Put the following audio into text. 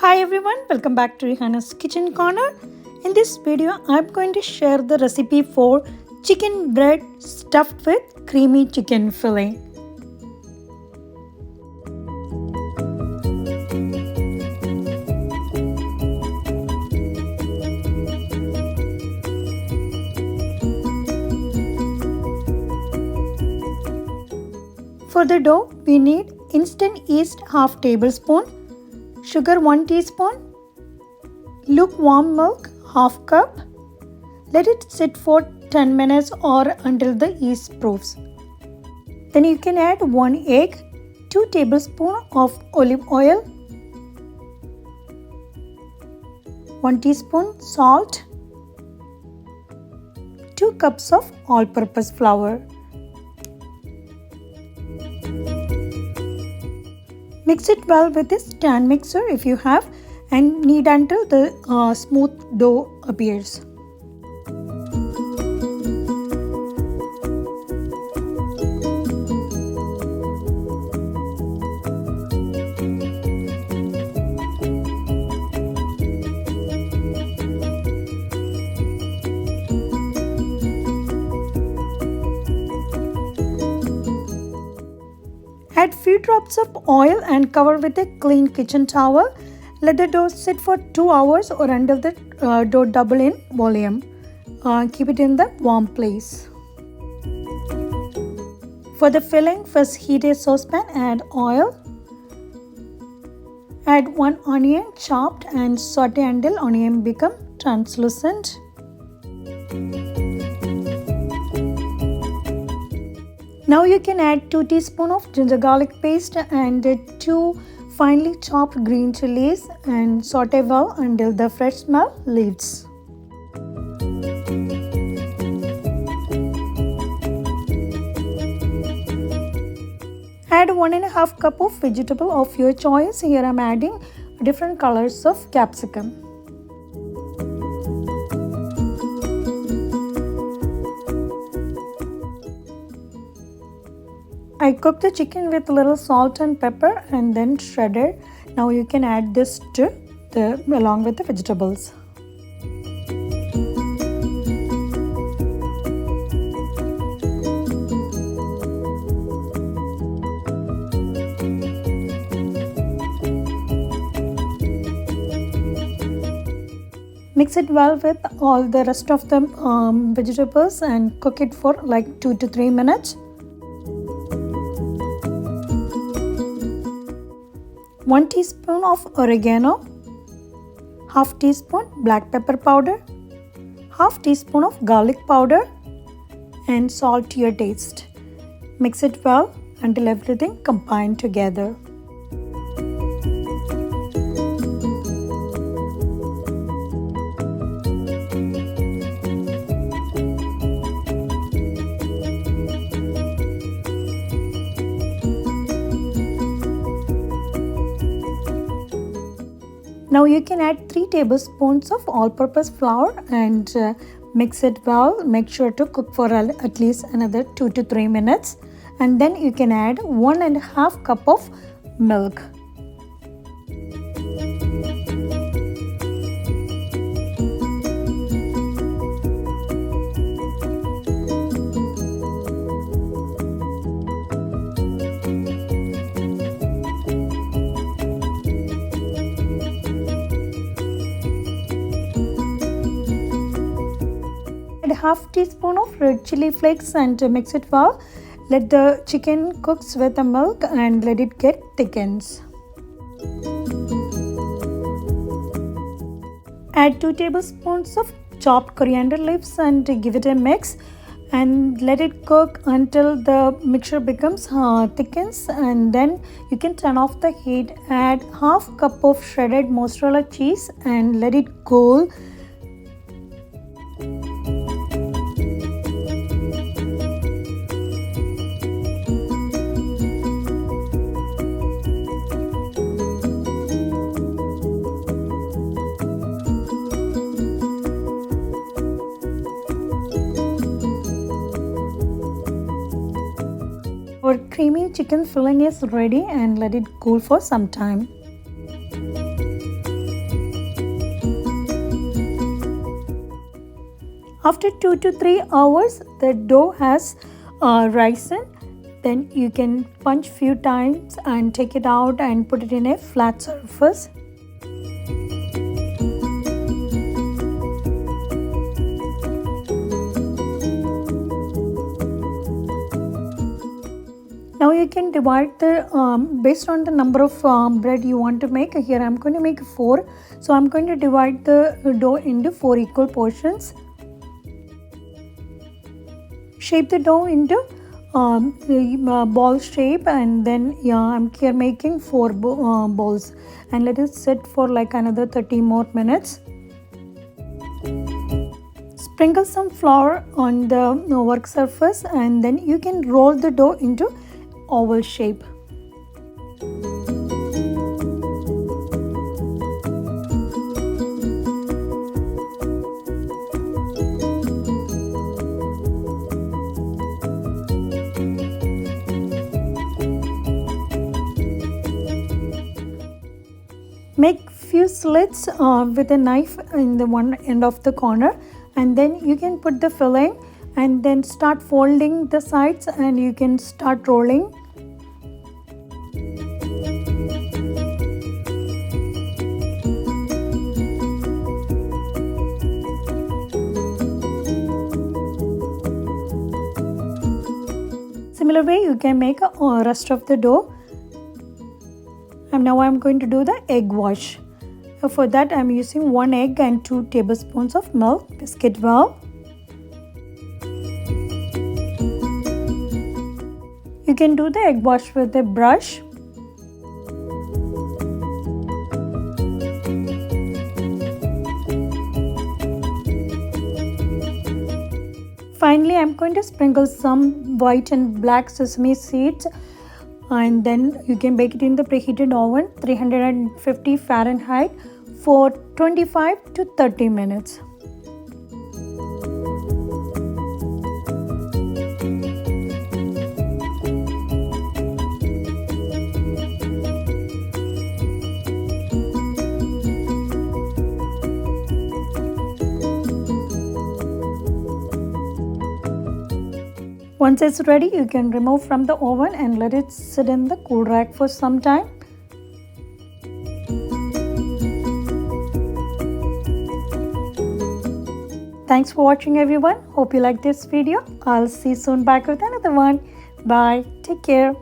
Hi everyone, welcome back to Rihanna's Kitchen Corner. In this video, I'm going to share the recipe for chicken bread stuffed with creamy chicken fillet. For the dough, we need instant yeast half tablespoon, sugar 1 teaspoon, lukewarm milk half cup. Let it sit for 10 minutes or until the yeast proofs. Then you can add 1 egg, 2 tablespoons of olive oil, 1 teaspoon salt, 2 cups of all-purpose flour. Mix it well with this stand mixer if you have and knead until the smooth dough appears. Add few drops of oil and cover with a clean kitchen towel. Let the dough sit for 2 hours or until the dough double in volume. Keep it in the warm place. For the filling, first heat a saucepan, add oil. Add 1 onion chopped and saute until onion become translucent. Now you can add 2 teaspoons of ginger garlic paste and 2 finely chopped green chillies and saute well until the fresh smell leaves. Add 1.5 cup of vegetable of your choice. Here I am adding different colors of capsicum. I cooked the chicken with a little salt and pepper and then shredded. Now you can add this to along with the vegetables. Mix it well with all the rest of the vegetables and cook it for like 2 to 3 minutes. 1 teaspoon of oregano, half teaspoon black pepper powder, half teaspoon of garlic powder and salt to your taste. Mix it well until everything combined together. Now you can add 3 tablespoons of all-purpose flour and mix it well. Make sure to cook for at least another 2 to 3 minutes. And then you can add 1.5 cup of milk. Add half teaspoon of red chili flakes and mix it well. Let the chicken cook with the milk and let it get thickens. Add 2 tablespoons of chopped coriander leaves and give it a mix and let it cook until the mixture becomes thickens, and then you can turn off the heat. Add half cup of shredded mozzarella cheese and let it cool. Our creamy chicken filling is ready and let it cool for some time. After 2 to 3 hours, the dough has risen. Then you can punch few times and take it out and put it in a flat surface. Now you can divide the based on the number of bread you want to make. Here I am going to make 4, so I am going to divide the dough into 4 equal portions. Shape the dough into ball shape, and then I'm here making 4 balls, and let it sit for like another 30 more minutes. Sprinkle some flour on the work surface, and then you can roll the dough into oval shape. Make few slits with a knife in the one end of the corner, and then you can put the filling and then start folding the sides, and you can start rolling. Similar way you can make a rest of the dough. And now I am going to do the egg wash. For that I am using 1 egg and 2 tablespoons of milk. Whisk it well. You can do the egg wash with a brush. Finally, I am going to sprinkle some white and black sesame seeds, and then you can bake it in the preheated oven 350 Fahrenheit for 25 to 30 minutes. Once it's ready, you can remove from the oven and let it sit in the cool rack for some time. Thanks for watching, everyone. Hope you like this video. I'll see you soon back with another one. Bye. Take care.